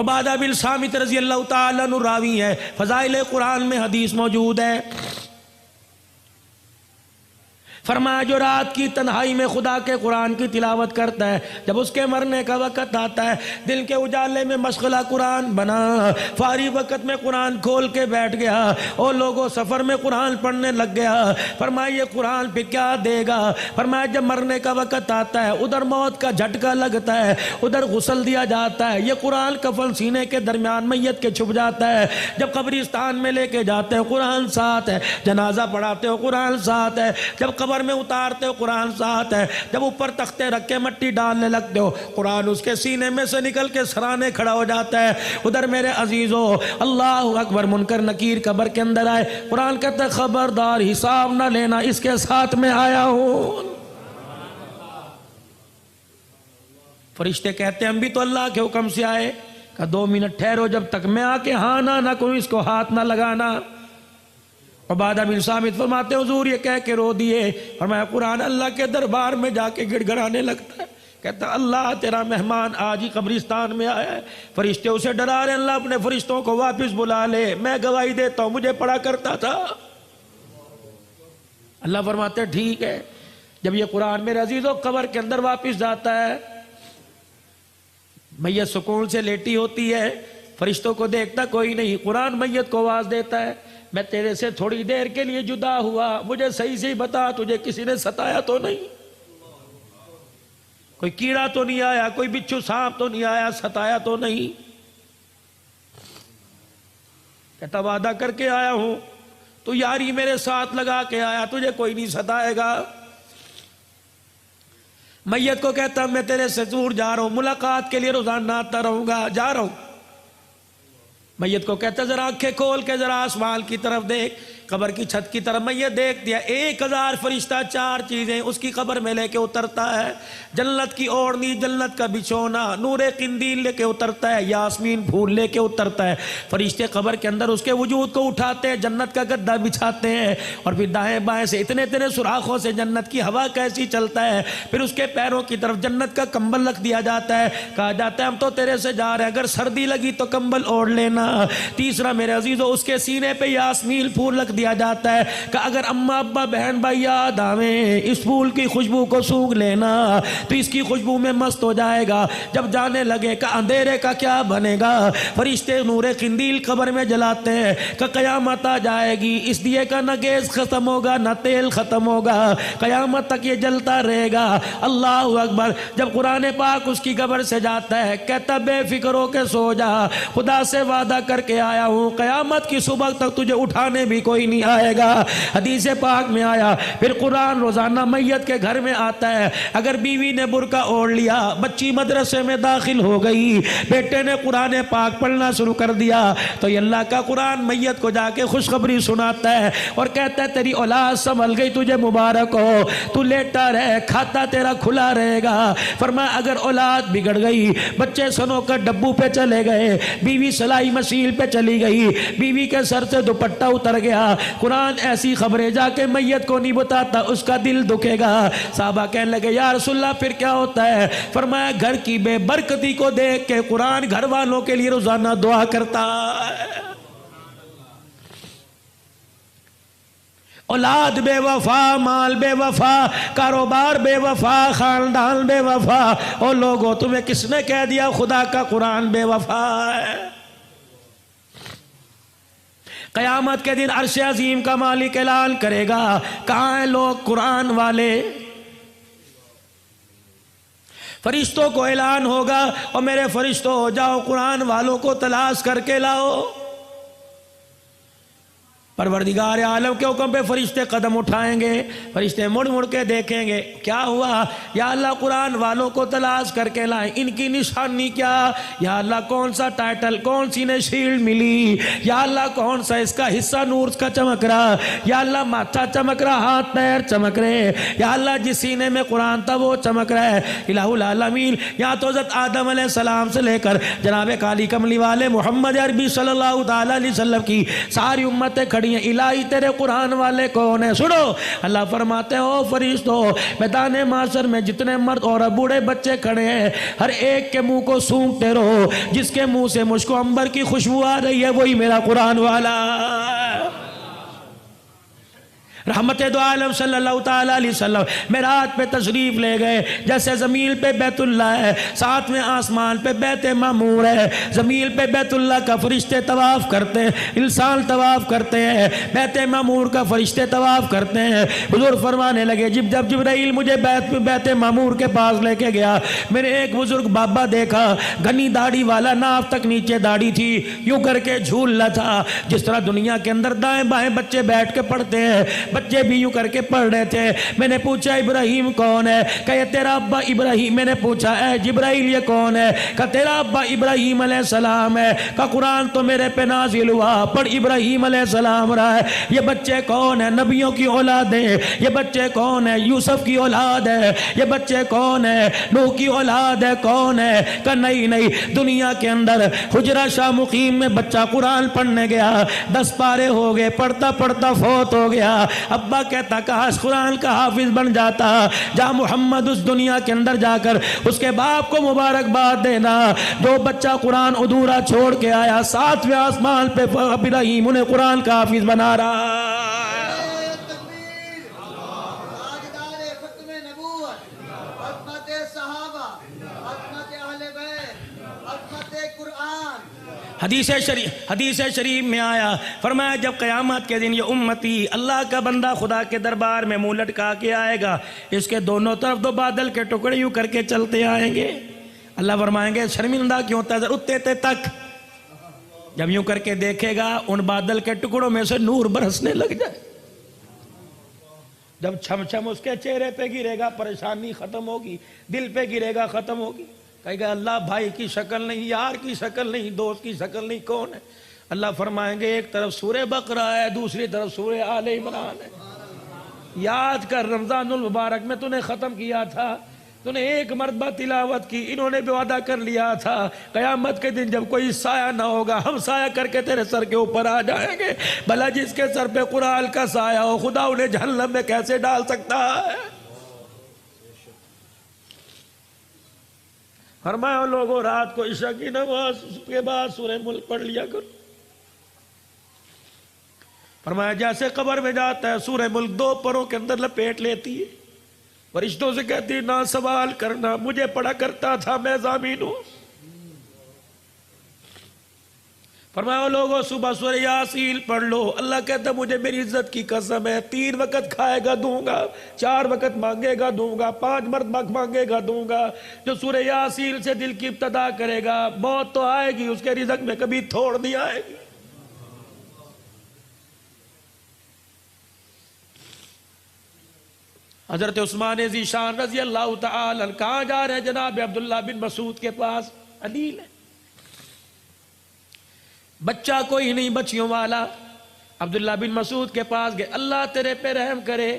उबादा बिन सामित रज़ी अल्लाह ताला अन्हु रावी है, फ़ज़ाइल कुरान में हदीस मौजूद है। फरमाया जो रात की तन्हाई में खुदा के कुरान की तिलावत करता है, जब उसके मरने का वक़्त आता है, दिल के उजाले में मशग़ला कुरान बना, फारी वक़्त में कुरान खोल के बैठ गया और लोगों सफ़र में कुरान पढ़ने लग गया। फरमाया ये कुरान पे क्या देगा। फरमाया जब मरने का वक़्त आता है, उधर मौत का झटका लगता है, उधर गुस्ल दिया जाता है, ये कुरान कफन सीने के दरमियान मैयत के छुप जाता है। जब कब्रिस्तान में लेके जाते हो कुरान साथ है, जनाजा पढ़ाते हो कुरान साथ है, जब कब्र में उतारते हो कुरान साथ है, जब ऊपर तख्ते रख के मट्टी डालने लगते हो कुरान उसके सीने में से निकल के सराने खड़ा हो जाता है। उधर मेरे अजीजों अल्लाह अकबर, मुनकर नकीर कब्र के अंदर आए, कुरान कहता है खबरदार हिसाब ना लेना, इसके साथ में आया हूं। फरिश्ते कहते हैं हम भी तो अल्लाह के हुक्म से आए। का 2 मिनट ठहरो, जब तक मैं आके हाँ ना कोई इसको हाथ ना लगाना। उबादा बिन सामित फरमाते हुजूर ये कह के रो दिए। और मैं कुरान अल्लाह के दरबार में जाके गिड़गिड़ाने लगता है, कहता अल्लाह तेरा मेहमान आज ही कब्रिस्तान में आया है। फरिश्ते उसे डरा रहे, अल्लाह अपने फरिश्तों को वापस बुला ले, मैं गवाही देता हूँ मुझे पढ़ा करता था। अल्लाह फरमाते ठीक है। जब ये कुरान मेरे अजीजों कब्र के अंदर वापस जाता है, मैयत सुकून से लेटी होती है, फरिश्तों को देखता कोई नहीं, कुरान मैयत को आवाज देता है मैं तेरे से थोड़ी देर के लिए जुदा हुआ, मुझे सही से बता तुझे किसी ने सताया तो नहीं, कोई कीड़ा तो नहीं आया, कोई बिच्छू सांप तो नहीं आया, सताया तो नहीं। कहता वादा करके आया हूं, तू यारी मेरे साथ लगा के आया, तुझे कोई नहीं सताएगा। मैयत को कहता मैं तेरे से दूर जा रहा हूं, मुलाकात के लिए रोजाना आता रहूंगा, जा रहा हूं। मैयत को कहता जरा आंखें खोल के जरा आसमान की तरफ देख, कब्र की छत की तरफ। मैयत देख दिया 1000 फरिश्ता 4 चीजें उसकी कब्र में लेके उतरता है। जन्नत की ओढ़नी, जन्नत का बिछोना, नूरे किंदील लेके उतरता है, यास्मीन फूल लेके उतरता है। फरिश्ते कब्र के अंदर उसके वजूद को उठाते हैं, जन्नत का गद्दा बिछाते हैं और फिर दाएं बाएं से इतने इतने सुराखों से जन्नत की हवा कैसी चलता है, फिर उसके पैरों की तरफ जन्नत का कंबल रख दिया जाता है। कहा जाता है हम तो तेरे से जा रहे हैं, अगर सर्दी लगी तो कंबल ओढ़ लेना। तीसरा मेरे अजीजों उसके सीने पे यास्मीन फूल रख दिया जाता है कि अगर अम्मा अब्बा बहन भाई याद आवे इस फूल की खुशबू को सूंघ लेना तो इसकी खुशबू में मस्त हो जाएगा। जब जाने लगे का अंधेरे का क्या बनेगा, फरिश्ते नूरे किंदील कब्र में जलाते हैं कि कयामत आ जाएगी, इस दिए का न गैस खत्म होगा न तेल खत्म होगा, कयामत तक ये जलता रहेगा। अल्लाह अकबर। जब कुरान पाक उसकी कब्र से जाता है, कहता बेफिक्र होके सो जा, खुदा से वादा करके आया हूँ कयामत की सुबह तक तुझे उठाने भी कोई नहीं आएगा। हदीस पाक में आया फिर कुरान रोजाना मैयत के घर में आता है। अगर बीवी ने बुर्का ओढ़ लिया, बच्ची मदरसे में दाखिल हो गई, बेटे ने कुरान पाक पढ़ना शुरू कर दिया, तो ये अल्लाह का कुरान मैयत को जाके खुशखबरी सुनाता है और कहता है तेरी औलाद संभल गई, तुझे मुबारक हो, तू लेटा रहे, खाता तेरा खुला रहेगा। फरमाया अगर औलाद बिगड़ गई, बच्चे सनोकर डब्बू पे चले गए, बीवी सलाई मशीन पे चली गई, बीवी के सर से दुपट्टा उतर गया, कुरान ऐसी खबरें जाके मैयत को नहीं बताता, उसका दिल दुखेगा। साहबा कहने लगे या रसूलल्लाह फिर क्या होता है? फरमाया घर की बेबरकती को देख के कुरान घर वालों के लिए रोजाना दुआ करता है। औलाद बेवफा, माल बेवफा, कारोबार बेवफा, खानदान बेवफा। और लोगों तुम्हें किसने कह दिया खुदा का कुरान बेवफा है? कयामत के दिन अर्श अजीम का मालिक ऐलान करेगा, कहाँ हैं लोग कुरान वाले? फरिश्तों को ऐलान होगा और मेरे फरिश्तों जाओ कुरान वालों को तलाश करके लाओ। परवरदिगार आलम के हुक्म पे फरिश्ते कदम उठाएंगे, फरिश्ते मुड़ मुड़ के देखेंगे क्या हुआ, या अल्लाह कुरान वालों को तलाश करके लाए, इनकी निशानी क्या, या अल्लाह कौन सा टाइटल, कौन सी ने शील्ड मिली, या अल्लाह कौन सा इसका हिस्सा नूर का चमक रहा, या अल्लाह माथा चमक रहा, हाथ पैर चमक रहे, या अल्लाह जिस सीने में कुरान था वो चमक रहा है। इलाहुल आलमीन यहाँ तो हज़रत आदम अलैहिस्सलाम से लेकर जनाब काली कमली वाले मोहम्मद अरबी सल्लल्लाहु अलैहि वसल्लम की सारी उम्मतें खड़ी हैं, इलाही तेरे कुरान वाले कौन है? सुनो, अल्लाह फरमाते हैं ओ फरिश्तों, मैदान माशर में जितने मर्द और बूढ़े बच्चे खड़े हैं, हर एक के मुंह को सूंघते रहो, जिसके मुंह से मुझको अंबर की खुशबू आ रही है वही मेरा कुरान वाला। रहमत दो आलम सल्लल्लाहु ताला अलैहि वसल्लम मेराज पे तशरीफ ले गए। जैसे ज़मीन पे बैतुल्ला है, साथ में आसमान पे बैत मामूर है। ज़मीन पे बैतुल्ला का फरिश्ते तवाफ़ करते हैं, इंसान तवाफ़ करते हैं, बैत मामूर का फरिश्ते तवाफ़ करते हैं। हुज़ूर फरमाने लगे, जब जिब्राइल मुझे बैत मामूर के पास लेके गया, मैंने एक बुजुर्ग बाबा देखा, घनी दाढ़ी वाला, नाफ तक नीचे दाढ़ी थी, यूं करके झूल रहा था। जिस तरह दुनिया के अंदर दाएं बाएं बच्चे बैठ के पढ़ते हैं, बच्चे भी यूं करके पढ़ रहे थे। मैंने पूछा इब्राहिम कौन है? कहे तेरा अब्बा इब्राहिम। मैंने पूछा ऐ जिब्राइल ये कौन है? कहा तेरा अब्बा इब्राहिम अलैहिस्सलाम है। का कुरान तो मेरे पे नाजिल हुआ, पर इब्राहिम अलैहिस्सलाम रहा है। ये बच्चे कौन है? नबियों की औलाद है। ये बच्चे कौन है? यूसुफ की औलाद है। ये बच्चे कौन है? नूह की औलाद है। कौन है? का नहीं नहीं, दुनिया के अंदर हुजरा शाह मुकीम में बच्चा कुरान पढ़ने गया, 10 पारे हो गए, पढ़ता पढ़ता फौत हो गया। अब्बा कहता काश कुरान का हाफिज बन जाता। जा मोहम्मद उस दुनिया के अंदर जाकर उसके बाप को मुबारकबाद देना, जो बच्चा कुरान अधूरा छोड़ के आया, 7वें आसमान पे इब्राहिम उन्हें कुरान का हाफिज बना रहा। हदीस शरीफ में आया, फरमाया जब क़यामत के दिन ये उम्मती अल्लाह का बंदा खुदा के दरबार में मुंह लटका के आएगा, इसके दोनों तरफ 2 बादल के टुकड़े यूं करके चलते आएंगे। अल्लाह फरमाएंगे शर्मिंदा क्यों उतने तक। जब यूं करके देखेगा उन बादल के टुकड़ों में से नूर बरसने लग जाए। जब छम छम उसके चेहरे पे गिरेगा परेशानी खत्म होगी, दिल पे गिरेगा खत्म होगी। कहेगा अल्लाह भाई की शक्ल नहीं, यार की शक्ल नहीं, दोस्त की शक्ल नहीं, कौन है? अल्लाह फरमाएंगे एक तरफ सूरह बकरा है, दूसरी तरफ सूरह आले इमरान है। याद कर रमजानुल मुबारक में तूने ख़त्म किया था, तूने एक मरतबा तिलावत की, इन्होंने भी वादा कर लिया था क़यामत के दिन जब कोई साया ना होगा, हम साया करके तेरे सर के ऊपर आ जाएंगे। भला जिसके सर पे कुरान का साया हो, खुदा उन्हें जहन्नम में कैसे डाल सकता है? फरमाया लोगों रात को इशा की नमाज के बाद सूरह मुल्क पढ़ लिया करो। फरमाया जैसे कब्र में जाता है सूरह मुल्क 2 परों के अंदर लपेट लेती है, फरिश्तों से कहती है ना सवाल करना, मुझे पढ़ा करता था, मैं ज़ामीन हूं। फरमाया लोगों सुबह सूरह यासीन पढ़ लो। अल्लाह कहता मुझे मेरी इज्जत की कसम है, 3 वक्त खाएगा दूंगा, 4 वक्त मांगेगा दूंगा, 5 मरतबा मांगेगा दूंगा। जो सूरह यासीन से दिल की इब्तदा करेगा, मौत तो आएगी, उसके रिज़्क़ में कभी थोड़ नहीं आएगी। हजरत उस्मान ज़ीशान रज़ी अल्लाह तआला कहाँ जा रहे हैं? जनाब अब्दुल्ला बिन मसूद के पास। अलील है, बच्चा कोई नहीं, बच्चियों वाला। अब्दुल्ला बिन मसूद के पास गए, अल्लाह तेरे पे रहम करे,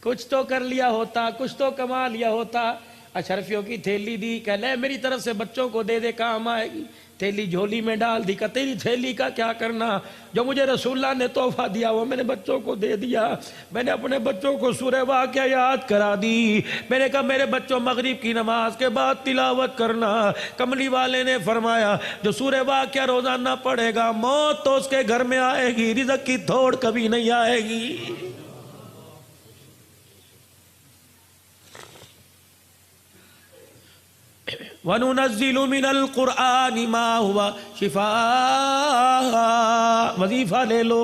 कुछ तो कर लिया होता, कुछ तो कमा लिया होता। अशरफियों की थैली दी, कह ले मेरी तरफ से बच्चों को दे दे, काम आएगी। थैली झोली में डाल दी, का तेरी थैली का क्या करना, जो मुझे रसूलुल्लाह ने तोहफा दिया वो मैंने बच्चों को दे दिया। मैंने अपने बच्चों को सूरह वाक़िया याद करा दी। मैंने कहा मेरे बच्चों मगरिब की नमाज के बाद तिलावत करना। कमली वाले ने फरमाया जो सूरह वाक़िया रोजाना पढ़ेगा, मौत तो उसके घर में आएगी, रिज़्क़ की थोड़ कभी नहीं आएगी। वनुनज़्ज़िलु मिनल क़ुरआनि मा हुवा शिफ़ा। वजीफ़ा ले लो।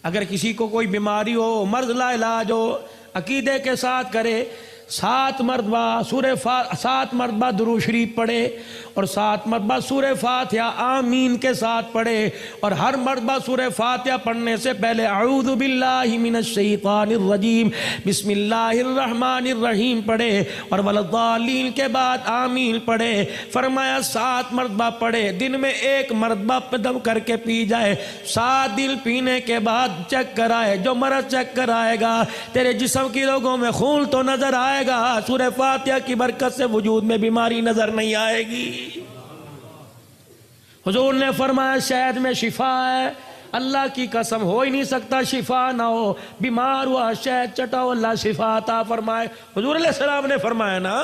अगर किसी को कोई बीमारी हो, मर्ज़ ला इलाज हो, अकीदे के साथ करे, 7 मरतबा दुरूद शरीफ पढ़े और 7 मरतबा सूरह फातिहा आमीन के साथ पढ़े। और हर मरतबा सूरह फातिहा पढ़ने से पहले अऊज़ु बिल्लाहि मिनश शैतानिर रजीम बिस्मिल्लाहिर रहमानिर रहीम पढ़े और वलद्दालीन के बाद आमीन पढ़े। फरमाया 7 मरतबा पढ़े, दिन में 1 मरतबा दम करके पी जाए। 7 दिन पीने के बाद चेक कराए, जो मरज चेक कराएगा तेरे जिस्म की रोगों में खून तो नजर आए, सूरह फातिहा की बरकत से वजूद में बीमारी नजर नहीं आएगी। हुजूर ने फरमाया शहद में शिफा है, अल्लाह की कसम हो ही नहीं सकता शिफा ना हो। बीमार हुआ शहद चटाओ अल्लाह शिफा अता फरमाए। हुजूर अलैहिस्सलाम ने फरमाया ना।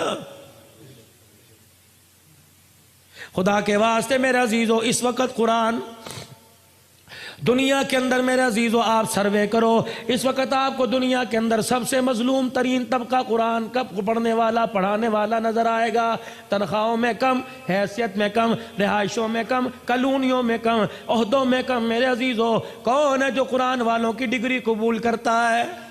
खुदा के वास्ते मेरे अजीजों, इस वक्त कुरान दुनिया के अंदर मेरे अजीजों आप सर्वे करो, इस वक्त आपको दुनिया के अंदर सबसे मजलूम तरीन तबका कुरान का पढ़ने वाला पढ़ाने वाला नजर आएगा। तनख्वाहों में कम, हैसियत में कम, रिहाइशों में कम, कॉलोनियों में कम, ओहदों में कम। मेरे अजीजों, कौन है जो कुरान वालों की डिग्री कबूल करता है?